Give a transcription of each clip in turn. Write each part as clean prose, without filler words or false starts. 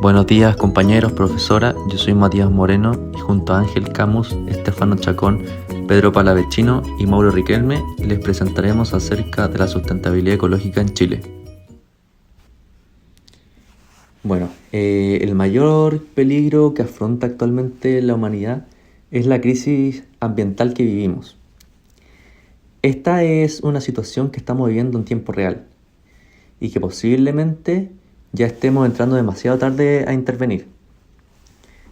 Buenos días compañeros, profesora, yo soy Matías Moreno y junto a Ángel Camus, Estefano Chacón, Pedro Palavecino y Mauro Riquelme les presentaremos acerca de la sustentabilidad ecológica en Chile. Bueno, el mayor peligro que afronta actualmente la humanidad es la crisis ambiental que vivimos. Esta es una situación que estamos viviendo en tiempo real y que posiblemente ya estemos entrando demasiado tarde a intervenir.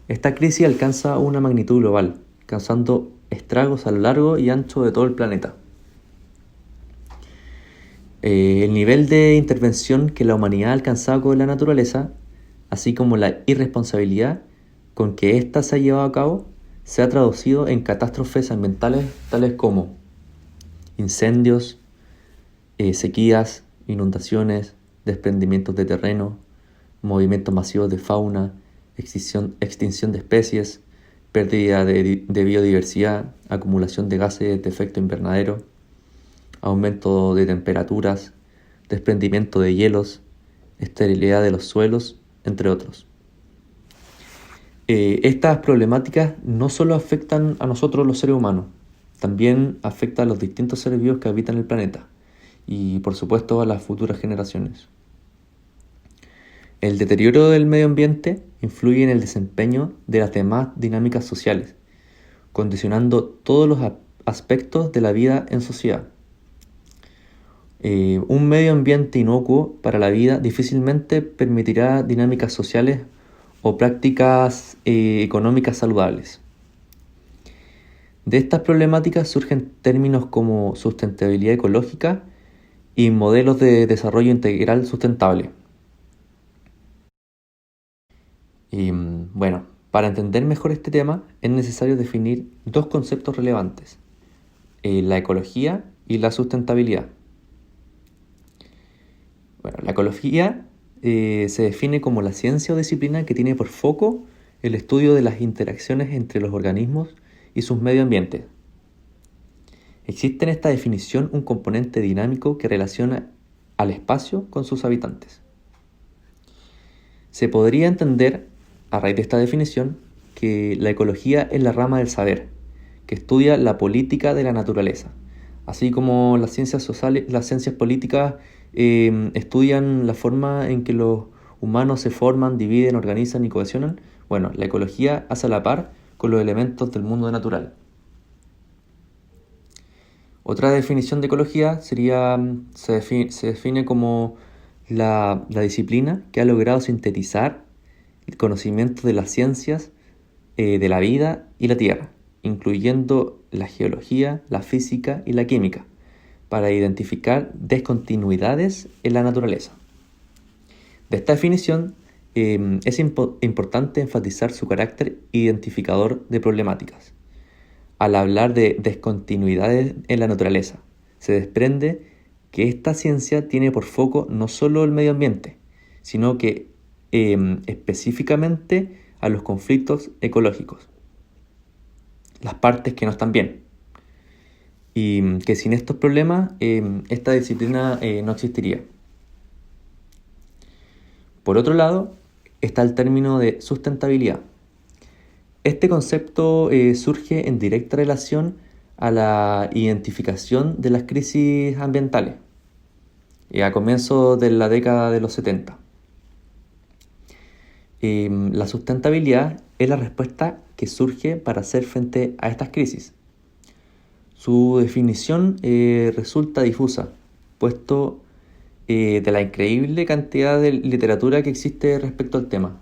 Esta crisis alcanza una magnitud global, causando estragos a lo largo y ancho de todo el planeta. El nivel de intervención que la humanidad ha alcanzado con la naturaleza, así como la irresponsabilidad con que ésta se ha llevado a cabo, se ha traducido en catástrofes ambientales tales como incendios, sequías, inundaciones, desprendimientos de terreno, movimientos masivos de fauna, extinción de especies, pérdida de biodiversidad, acumulación de gases de efecto invernadero, aumento de temperaturas, desprendimiento de hielos, esterilidad de los suelos, entre otros. Estas problemáticas no solo afectan a nosotros los seres humanos, también afectan a los distintos seres vivos que habitan el planeta y por supuesto a las futuras generaciones. El deterioro del medio ambiente influye en el desempeño de las demás dinámicas sociales, condicionando todos los aspectos de la vida en sociedad. Un medio ambiente inocuo para la vida difícilmente permitirá dinámicas sociales o prácticas económicas saludables. De estas problemáticas surgen términos como sustentabilidad ecológica y modelos de desarrollo integral sustentable. Bueno, para entender mejor este tema es necesario definir dos conceptos relevantes, la ecología y la sustentabilidad. Bueno, la ecología se define como la ciencia o disciplina que tiene por foco el estudio de las interacciones entre los organismos y sus medio ambientes. Existe en esta definición un componente dinámico que relaciona al espacio con sus habitantes. Se podría entender, a raíz de esta definición, que la ecología es la rama del saber, que estudia la política de la naturaleza, así como las ciencias sociales, las ciencias políticas estudian la forma en que los humanos se forman, dividen, organizan y cohesionan. Bueno, la ecología hace a la par con los elementos del mundo natural. Otra definición de ecología se define como la disciplina que ha logrado sintetizar el conocimiento de las ciencias de la vida y la tierra, incluyendo la geología, la física y la química, para identificar discontinuidades en la naturaleza. De esta definición es importante enfatizar su carácter identificador de problemáticas. Al hablar de discontinuidades en la naturaleza, se desprende que esta ciencia tiene por foco no solo el medio ambiente, sino que específicamente a los conflictos ecológicos, las partes que no están bien, y que sin estos problemas esta disciplina no existiría. Por otro lado, está el término de sustentabilidad. Este concepto surge en directa relación a la identificación de las crisis ambientales a comienzos de la década de los 70. La sustentabilidad es la respuesta que surge para hacer frente a estas crisis. Su definición resulta difusa, puesto de la increíble cantidad de literatura que existe respecto al tema.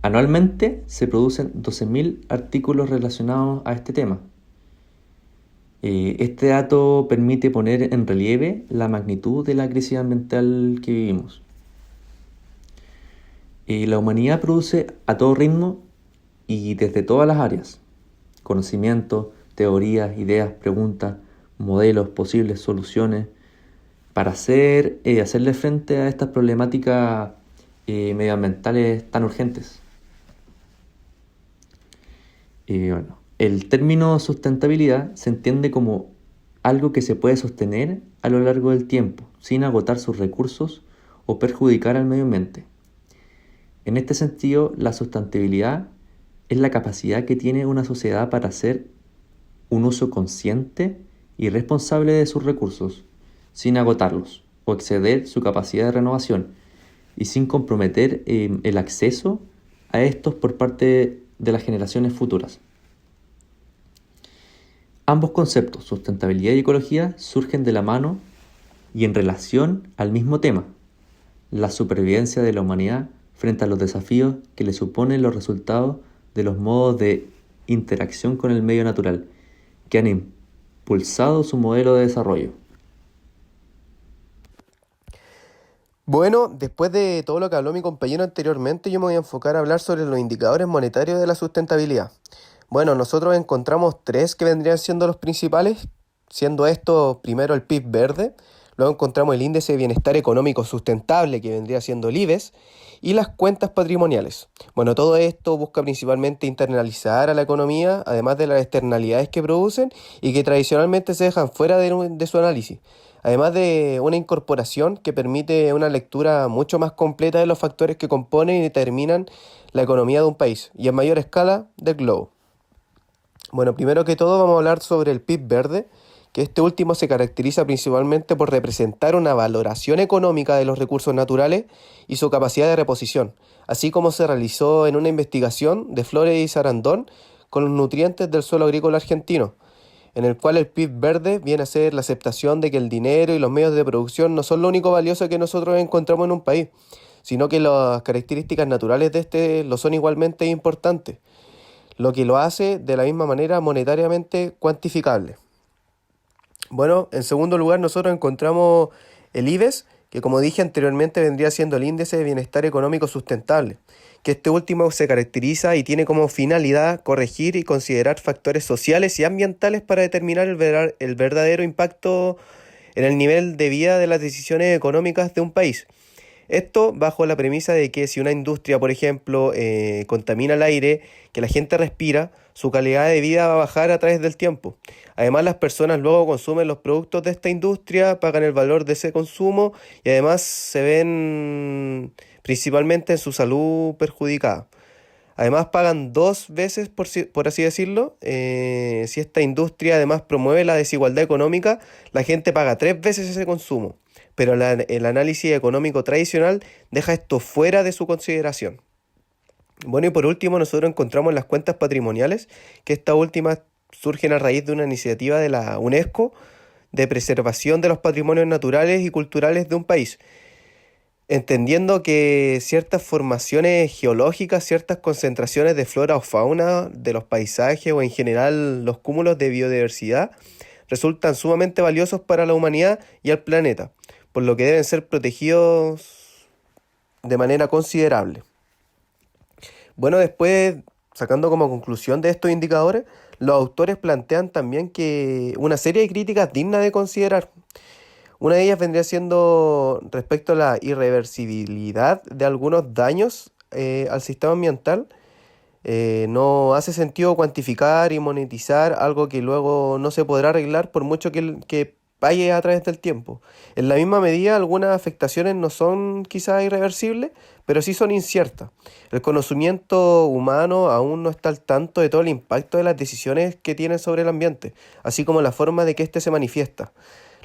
Anualmente se producen 12.000 artículos relacionados a este tema. Este dato permite poner en relieve la magnitud de la crisis ambiental que vivimos. La humanidad produce a todo ritmo y desde todas las áreas: conocimiento, teorías, ideas, preguntas, modelos, posibles soluciones, para hacerle frente a estas problemáticas medioambientales tan urgentes. El término sustentabilidad se entiende como algo que se puede sostener a lo largo del tiempo, sin agotar sus recursos o perjudicar al medio ambiente. En este sentido, la sustentabilidad es la capacidad que tiene una sociedad para hacer un uso consciente y responsable de sus recursos, sin agotarlos o exceder su capacidad de renovación y sin comprometer el acceso a estos por parte de las generaciones futuras. Ambos conceptos, sustentabilidad y ecología, surgen de la mano y en relación al mismo tema, la supervivencia de la humanidad frente a los desafíos que le suponen los resultados de los modos de interacción con el medio natural, que han impulsado su modelo de desarrollo. Bueno, después de todo lo que habló mi compañero anteriormente, yo me voy a enfocar a hablar sobre los indicadores monetarios de la sustentabilidad. Bueno, nosotros encontramos tres que vendrían siendo los principales, siendo estos primero el PIB verde, luego encontramos el índice de bienestar económico sustentable que vendría siendo el IBES y las cuentas patrimoniales. Bueno, todo esto busca principalmente internalizar a la economía, además de las externalidades que producen y que tradicionalmente se dejan fuera de su análisis. Además de una incorporación que permite una lectura mucho más completa de los factores que componen y determinan la economía de un país y en mayor escala del globo. Bueno, primero que todo vamos a hablar sobre el PIB verde, que este último se caracteriza principalmente por representar una valoración económica de los recursos naturales y su capacidad de reposición, así como se realizó en una investigación de Flores y Sarandon con los nutrientes del suelo agrícola argentino, en el cual el PIB verde viene a ser la aceptación de que el dinero y los medios de producción no son lo único valioso que nosotros encontramos en un país, sino que las características naturales de este lo son igualmente importantes, lo que lo hace de la misma manera monetariamente cuantificable. Bueno, en segundo lugar nosotros encontramos el IBES, que como dije anteriormente vendría siendo el índice de bienestar económico sustentable, que este último se caracteriza y tiene como finalidad corregir y considerar factores sociales y ambientales para determinar el verdadero impacto en el nivel de vida de las decisiones económicas de un país. Esto bajo la premisa de que si una industria, por ejemplo, contamina el aire que la gente respira, su calidad de vida va a bajar a través del tiempo. Además, las personas luego consumen los productos de esta industria, pagan el valor de ese consumo y además se ven principalmente en su salud perjudicada. Además, pagan dos veces, por así decirlo. Si esta industria además promueve la desigualdad económica, la gente paga tres veces ese consumo. Pero el análisis económico tradicional deja esto fuera de su consideración. Bueno, y por último nosotros encontramos las cuentas patrimoniales, que estas últimas surgen a raíz de una iniciativa de la UNESCO de preservación de los patrimonios naturales y culturales de un país, entendiendo que ciertas formaciones geológicas, ciertas concentraciones de flora o fauna de los paisajes o en general los cúmulos de biodiversidad resultan sumamente valiosos para la humanidad y al planeta, por lo que deben ser protegidos de manera considerable. Bueno, después, sacando como conclusión de estos indicadores, los autores plantean también que una serie de críticas dignas de considerar. Una de ellas vendría siendo respecto a la irreversibilidad de algunos daños al sistema ambiental. No hace sentido cuantificar y monetizar algo que luego no se podrá arreglar por mucho que vaya a través del tiempo. En la misma medida, algunas afectaciones no son quizás irreversibles, pero sí son inciertas. El conocimiento humano aún no está al tanto de todo el impacto de las decisiones que tienen sobre el ambiente, así como la forma de que éste se manifiesta,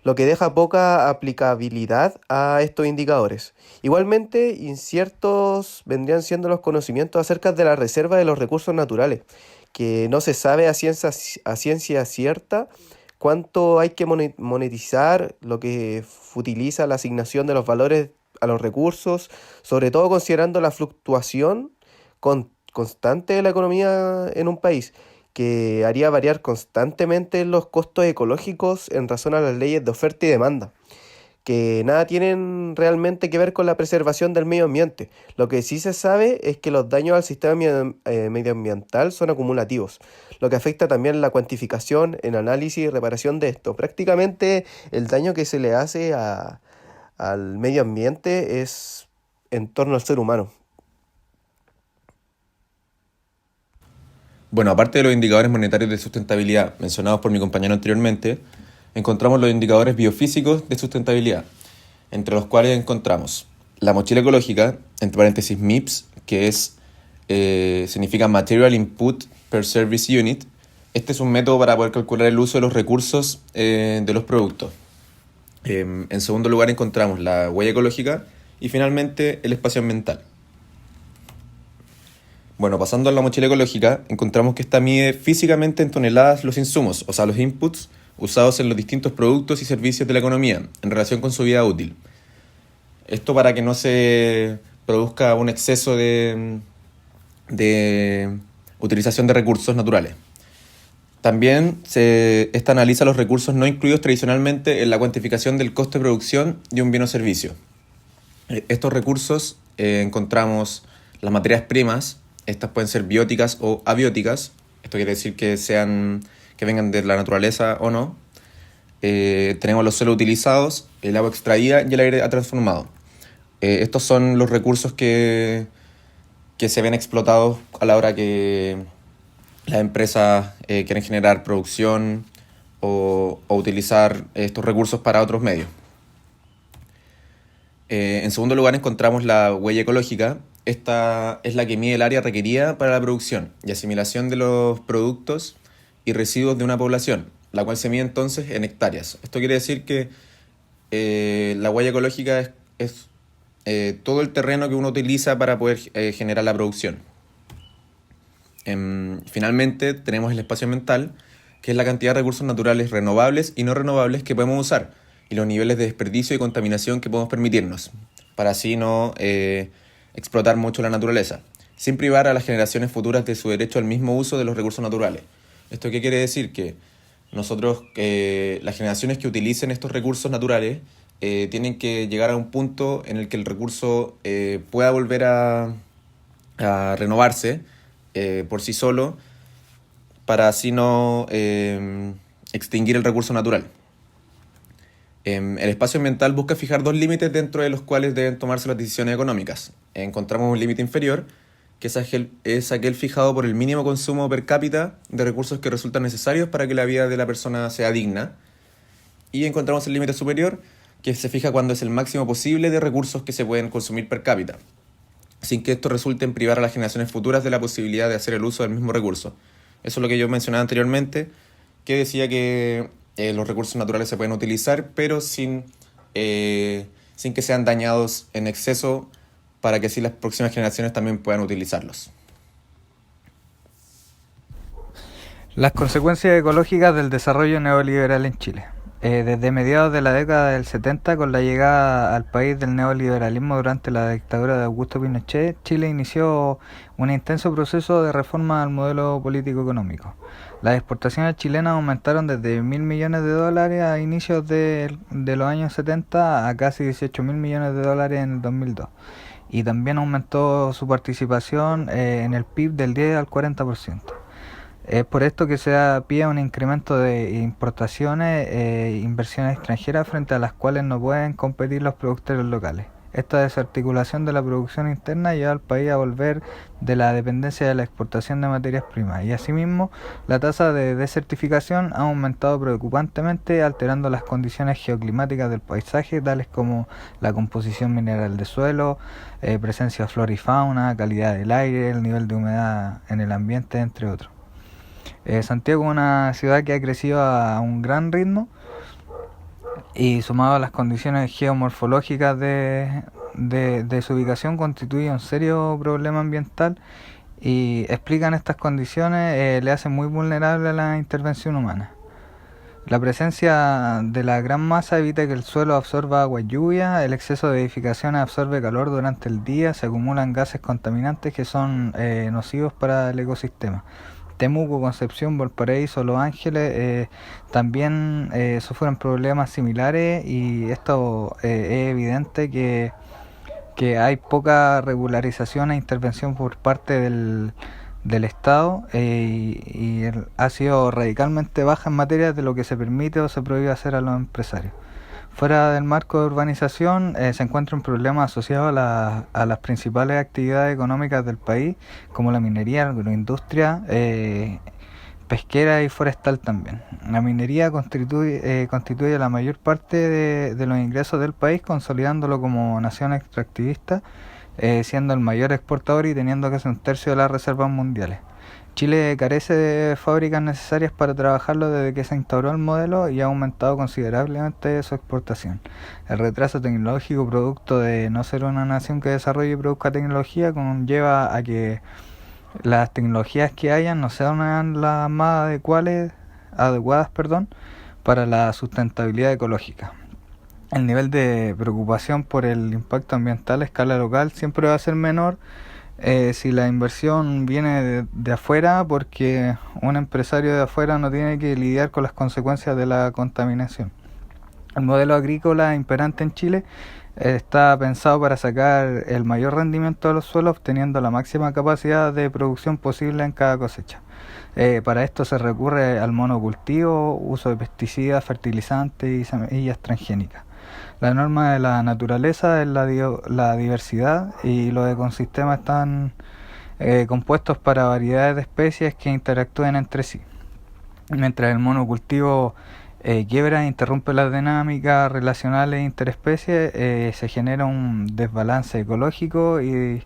lo que deja poca aplicabilidad a estos indicadores. Igualmente, inciertos vendrían siendo los conocimientos acerca de la reserva de los recursos naturales, que no se sabe a ciencia cierta cuánto hay que monetizar, lo que utiliza la asignación de los valores a los recursos, sobre todo considerando la fluctuación constante de la economía en un país, que haría variar constantemente los costos ecológicos en razón a las leyes de oferta y demanda, que nada tienen realmente que ver con la preservación del medio ambiente. Lo que sí se sabe es que los daños al sistema medioambiental son acumulativos, lo que afecta también la cuantificación, en análisis y reparación de esto. Prácticamente el daño que se le hace al medio ambiente es en torno al ser humano. Bueno, aparte de los indicadores monetarios de sustentabilidad mencionados por mi compañero anteriormente, encontramos los indicadores biofísicos de sustentabilidad, entre los cuales encontramos la mochila ecológica, entre paréntesis MIPS, que significa Material Input per Service Unit. Este es un método para poder calcular el uso de los recursos de los productos. En segundo lugar encontramos la huella ecológica y finalmente el espacio ambiental. Bueno, pasando a la mochila ecológica, encontramos que esta mide físicamente en toneladas los insumos, o sea, los inputs usados en los distintos productos y servicios de la economía en relación con su vida útil. Esto para que no se produzca un exceso de utilización de recursos naturales. También esta analiza los recursos no incluidos tradicionalmente en la cuantificación del costo de producción de un bien o servicio. Estos recursos encontramos las materias primas. Estas pueden ser bióticas o abióticas. Esto quiere decir que vengan de la naturaleza o no. Tenemos los suelos utilizados, el agua extraída y el aire transformado. Estos son los recursos que se ven explotados a la hora que las empresas quieren generar producción o utilizar estos recursos para otros medios. En segundo lugar encontramos la huella ecológica. Esta es la que mide el área requerida para la producción y asimilación de los productos y residuos de una población, la cual se mide entonces en hectáreas. Esto quiere decir que la huella ecológica es todo el terreno que uno utiliza para poder generar la producción. Finalmente tenemos el espacio ambiental, que es la cantidad de recursos naturales renovables y no renovables que podemos usar y los niveles de desperdicio y contaminación que podemos permitirnos, para así no explotar mucho la naturaleza, sin privar a las generaciones futuras de su derecho al mismo uso de los recursos naturales. ¿Esto qué quiere decir? Que nosotros, las generaciones que utilicen estos recursos naturales, tienen que llegar a un punto en el que el recurso pueda volver a renovarse por sí solo, para así no extinguir el recurso natural. El espacio ambiental busca fijar dos límites dentro de los cuales deben tomarse las decisiones económicas. Encontramos un límite inferior, que es aquel fijado por el mínimo consumo per cápita de recursos que resultan necesarios para que la vida de la persona sea digna. Y encontramos el límite superior, que se fija cuando es el máximo posible de recursos que se pueden consumir per cápita, sin que esto resulte en privar a las generaciones futuras de la posibilidad de hacer el uso del mismo recurso. Eso es lo que yo mencionaba anteriormente, que decía que los recursos naturales se pueden utilizar, pero sin que sean dañados en exceso, para que así las próximas generaciones también puedan utilizarlos. Las consecuencias ecológicas del desarrollo neoliberal en Chile. Desde mediados de la década del 70, con la llegada al país del neoliberalismo durante la dictadura de Augusto Pinochet, Chile inició un intenso proceso de reforma al modelo político-económico. Las exportaciones chilenas aumentaron desde 1.000 millones de dólares a inicios de los años 70 a casi 18.000 millones de dólares en el 2002. Y también aumentó su participación en el PIB del 10 al 40%. Es por esto que se da pie a un incremento de importaciones e inversiones extranjeras frente a las cuales no pueden competir los productores locales. Esta desarticulación de la producción interna lleva al país a volver de la dependencia de la exportación de materias primas, y asimismo la tasa de desertificación ha aumentado preocupantemente, alterando las condiciones geoclimáticas del paisaje, tales como la composición mineral de suelo, presencia de flora y fauna, calidad del aire, el nivel de humedad en el ambiente, entre otros. Santiago es una ciudad que ha crecido a un gran ritmo, y sumado a las condiciones geomorfológicas de su ubicación, constituye un serio problema ambiental, y explican estas condiciones le hacen muy vulnerable a la intervención humana. La presencia de la gran masa evita que el suelo absorba agua y lluvia, el exceso de edificaciones absorbe calor durante el día, se acumulan gases contaminantes que son nocivos para el ecosistema. Temuco, Concepción, Valparaíso, Los Ángeles también sufren problemas similares, y esto es evidente que hay poca regularización e intervención por parte del Estado, y ha sido radicalmente baja en materia de lo que se permite o se prohíbe hacer a los empresarios. Fuera del marco de urbanización se encuentra un problema asociado a las principales actividades económicas del país, como la minería, la agroindustria, pesquera y forestal también. La minería constituye la mayor parte de los ingresos del país, consolidándolo como nación extractivista, siendo el mayor exportador y teniendo casi un tercio de las reservas mundiales. Chile carece de fábricas necesarias para trabajarlo desde que se instauró el modelo y ha aumentado considerablemente su exportación. El retraso tecnológico producto de no ser una nación que desarrolle y produzca tecnología conlleva a que las tecnologías que hayan no sean las más adecuadas para la sustentabilidad ecológica. El nivel de preocupación por el impacto ambiental a escala local siempre va a ser menor si la inversión viene de afuera, porque un empresario de afuera no tiene que lidiar con las consecuencias de la contaminación. El modelo agrícola imperante en Chile está pensado para sacar el mayor rendimiento de los suelos, obteniendo la máxima capacidad de producción posible en cada cosecha. Para esto se recurre al monocultivo, uso de pesticidas, fertilizantes y semillas transgénicas. La norma de la naturaleza es la diversidad, y los ecosistemas están compuestos para variedades de especies que interactúen entre sí. Mientras el monocultivo quiebra e interrumpe las dinámicas relacionales interespecies, se genera un desbalance ecológico y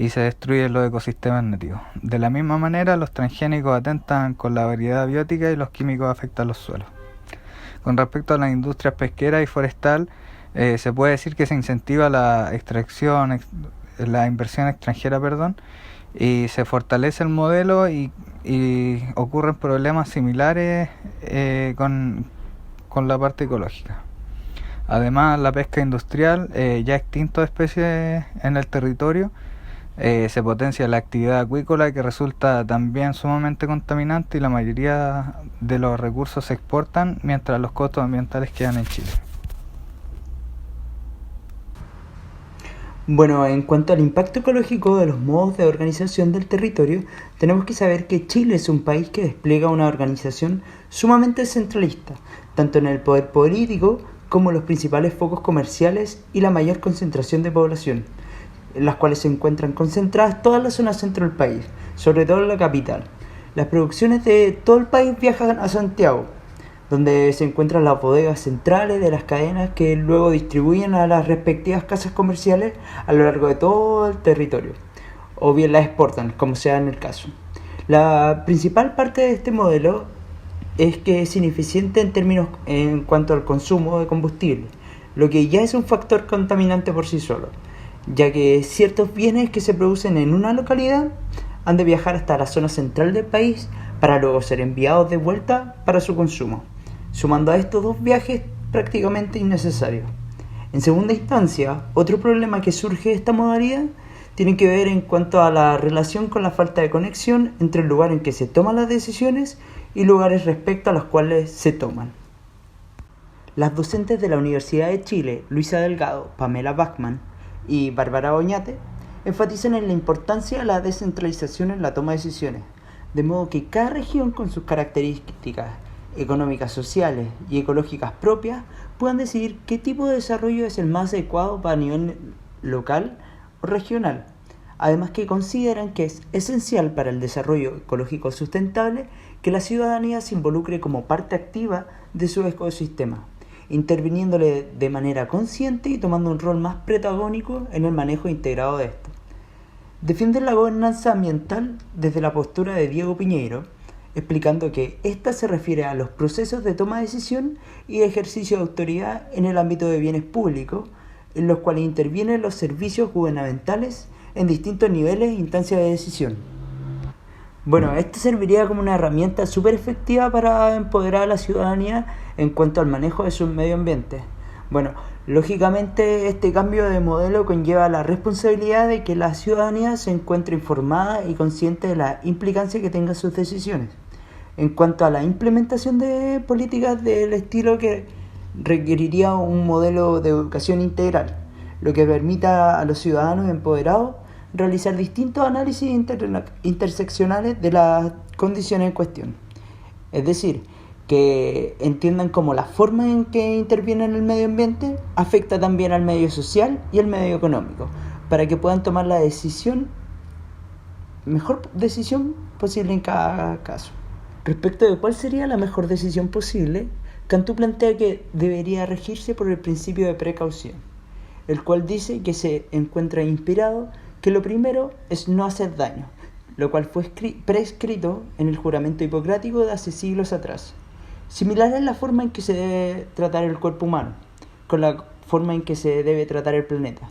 se destruyen los ecosistemas nativos. De la misma manera, los transgénicos atentan con la variedad biótica y los químicos afectan los suelos. Con respecto a las industrias pesquera y forestal, se puede decir que se incentiva la inversión extranjera, y se fortalece el modelo y ocurren problemas similares con la parte ecológica. Además, la pesca industrial, ya extinto de especies en el territorio, se potencia la actividad acuícola, que resulta también sumamente contaminante, y la mayoría de los recursos se exportan mientras los costos ambientales quedan en Chile. Bueno, en cuanto al impacto ecológico de los modos de organización del territorio, tenemos que saber que Chile es un país que despliega una organización sumamente centralista, tanto en el poder político como en los principales focos comerciales y la mayor concentración de población, en las cuales se encuentran concentradas todas las zonas centro del país, sobre todo en la capital. Las producciones de todo el país viajan a Santiago, donde se encuentran las bodegas centrales de las cadenas que luego distribuyen a las respectivas casas comerciales a lo largo de todo el territorio, o bien las exportan, como sea en el caso. La principal parte de este modelo es que es ineficiente en cuanto al consumo de combustible, lo que ya es un factor contaminante por sí solo, ya que ciertos bienes que se producen en una localidad han de viajar hasta la zona central del país para luego ser enviados de vuelta para su consumo, sumando a estos dos viajes prácticamente innecesarios. En segunda instancia, otro problema que surge de esta modalidad tiene que ver en cuanto a la relación con la falta de conexión entre el lugar en que se toman las decisiones y lugares respecto a los cuales se toman. Las docentes de la Universidad de Chile, Luisa Delgado, Pamela Bachmann y Bárbara Oñate, enfatizan en la importancia de la descentralización en la toma de decisiones, de modo que cada región, con sus características económicas, sociales y ecológicas propias, puedan decidir qué tipo de desarrollo es el más adecuado para nivel local o regional. Además, que consideran que es esencial para el desarrollo ecológico sustentable que la ciudadanía se involucre como parte activa de su ecosistema, interviniéndole de manera consciente y tomando un rol más protagónico en el manejo integrado de esto. Defienden la gobernanza ambiental desde la postura de Diego Piñeiro, explicando que ésta se refiere a los procesos de toma de decisión y de ejercicio de autoridad en el ámbito de bienes públicos, en los cuales intervienen los servicios gubernamentales en distintos niveles e instancias de decisión. Bueno, esto serviría como una herramienta súper efectiva para empoderar a la ciudadanía en cuanto al manejo de sus medio ambiente. Bueno, lógicamente este cambio de modelo conlleva la responsabilidad de que la ciudadanía se encuentre informada y consciente de la implicancia que tengan sus decisiones. En cuanto a la implementación de políticas del estilo que requeriría un modelo de educación integral, lo que permita a los ciudadanos empoderados realizar distintos análisis interseccionales de las condiciones en cuestión. Es decir, que entiendan cómo la forma en que intervienen el medio ambiente afecta también al medio social y al medio económico, para que puedan tomar la mejor decisión posible en cada caso. Respecto de cuál sería la mejor decisión posible, Cantú plantea que debería regirse por el principio de precaución, el cual dice que se encuentra inspirado que lo primero es no hacer daño, lo cual fue prescrito en el juramento hipocrático de hace siglos atrás. Similar es la forma en que se debe tratar el cuerpo humano, con la forma en que se debe tratar el planeta.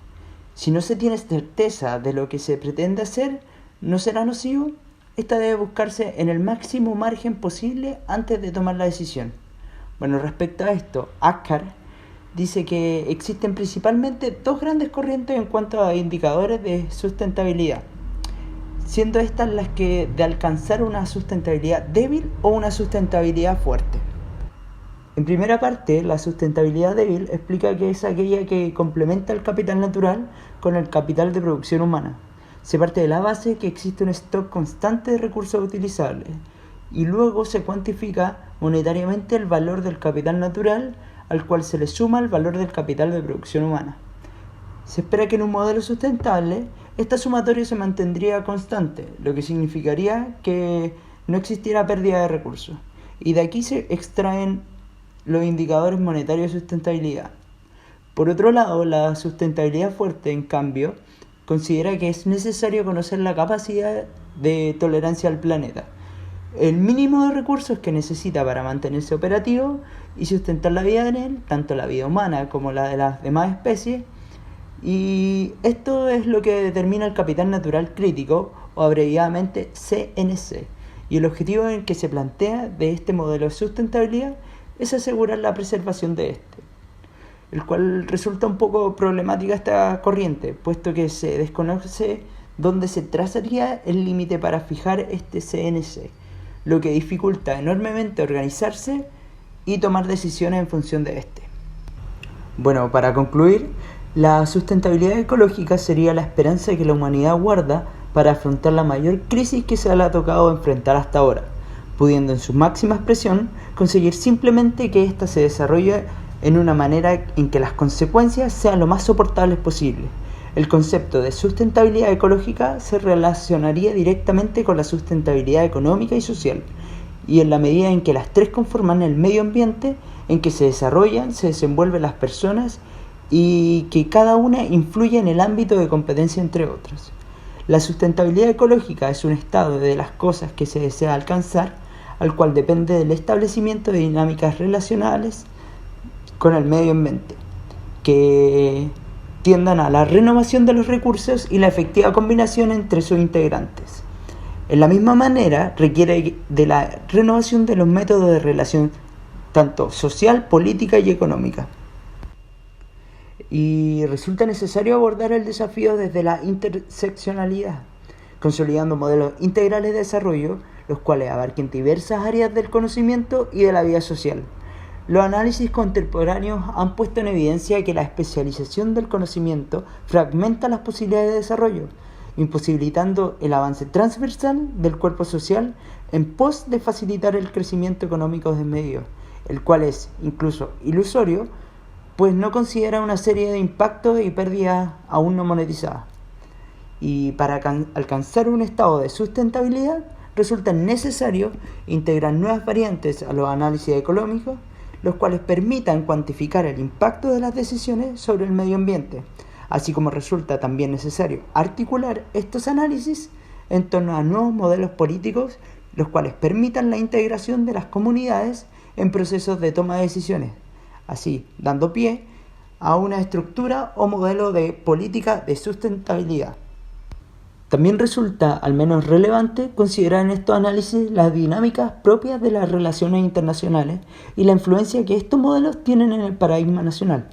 Si no se tiene certeza de lo que se pretende hacer, no será nocivo. Esta debe buscarse en el máximo margen posible antes de tomar la decisión. Bueno, respecto a esto, Ackar dice que existen principalmente dos grandes corrientes en cuanto a indicadores de sustentabilidad, siendo estas las que de alcanzar una sustentabilidad débil o una sustentabilidad fuerte. En primera parte, la sustentabilidad débil explica que es aquella que complementa el capital natural con el capital de producción humana. Se parte de la base que existe un stock constante de recursos utilizables y luego se cuantifica monetariamente el valor del capital natural al cual se le suma el valor del capital de producción humana. Se espera que en un modelo sustentable esta sumatoria se mantendría constante, lo que significaría que no existiera pérdida de recursos, y de aquí se extraen los indicadores monetarios de sustentabilidad. Por otro lado, la sustentabilidad fuerte, en cambio, considera que es necesario conocer la capacidad de tolerancia del planeta, el mínimo de recursos que necesita para mantenerse operativo y sustentar la vida en él, tanto la vida humana como la de las demás especies, y esto es lo que determina el capital natural crítico, o abreviadamente CNC, y el objetivo en el que se plantea de este modelo de sustentabilidad es asegurar la preservación de este, el cual resulta un poco problemática esta corriente, puesto que se desconoce dónde se trazaría el límite para fijar este CNC, lo que dificulta enormemente organizarse y tomar decisiones en función de este. Bueno, para concluir, la sustentabilidad ecológica sería la esperanza que la humanidad guarda para afrontar la mayor crisis que se le ha tocado enfrentar hasta ahora, pudiendo en su máxima expresión conseguir simplemente que ésta se desarrolle en una manera en que las consecuencias sean lo más soportables posible. El concepto de sustentabilidad ecológica se relacionaría directamente con la sustentabilidad económica y social, y en la medida en que las tres conforman el medio ambiente en que se desarrollan, se desenvuelven las personas y que cada una influye en el ámbito de competencia entre otras. La sustentabilidad ecológica es un estado de las cosas que se desea alcanzar, al cual depende del establecimiento de dinámicas relacionales con el medio ambiente, que tiendan a la renovación de los recursos y la efectiva combinación entre sus integrantes. En la misma manera, requiere de la renovación de los métodos de relación, tanto social, política y económica. Y resulta necesario abordar el desafío desde la interseccionalidad, consolidando modelos integrales de desarrollo, los cuales abarquen diversas áreas del conocimiento y de la vida social. Los análisis contemporáneos han puesto en evidencia que la especialización del conocimiento fragmenta las posibilidades de desarrollo, imposibilitando el avance transversal del cuerpo social en pos de facilitar el crecimiento económico desmedido, el cual es incluso ilusorio, pues no considera una serie de impactos y pérdidas aún no monetizadas. Y para alcanzar un estado de sustentabilidad resulta necesario integrar nuevas variantes a los análisis económicos, los cuales permitan cuantificar el impacto de las decisiones sobre el medio ambiente, así como resulta también necesario articular estos análisis en torno a nuevos modelos políticos, los cuales permitan la integración de las comunidades en procesos de toma de decisiones, así dando pie a una estructura o modelo de política de sustentabilidad. También resulta al menos relevante considerar en estos análisis las dinámicas propias de las relaciones internacionales y la influencia que estos modelos tienen en el paradigma nacional.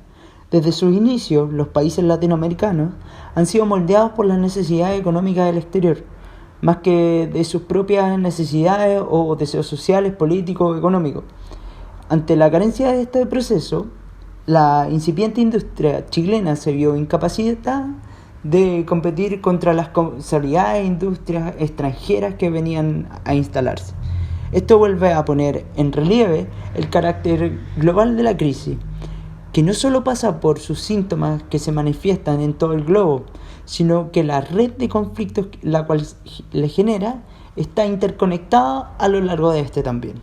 Desde sus inicios, los países latinoamericanos han sido moldeados por las necesidades económicas del exterior, más que de sus propias necesidades o deseos sociales, políticos o económicos. Ante la carencia de este proceso, la incipiente industria chilena se vio incapacitada de competir contra las consolidadas industrias extranjeras que venían a instalarse. Esto vuelve a poner en relieve el carácter global de la crisis, que no solo pasa por sus síntomas que se manifiestan en todo el globo, sino que la red de conflictos la cual le genera está interconectada a lo largo de este también.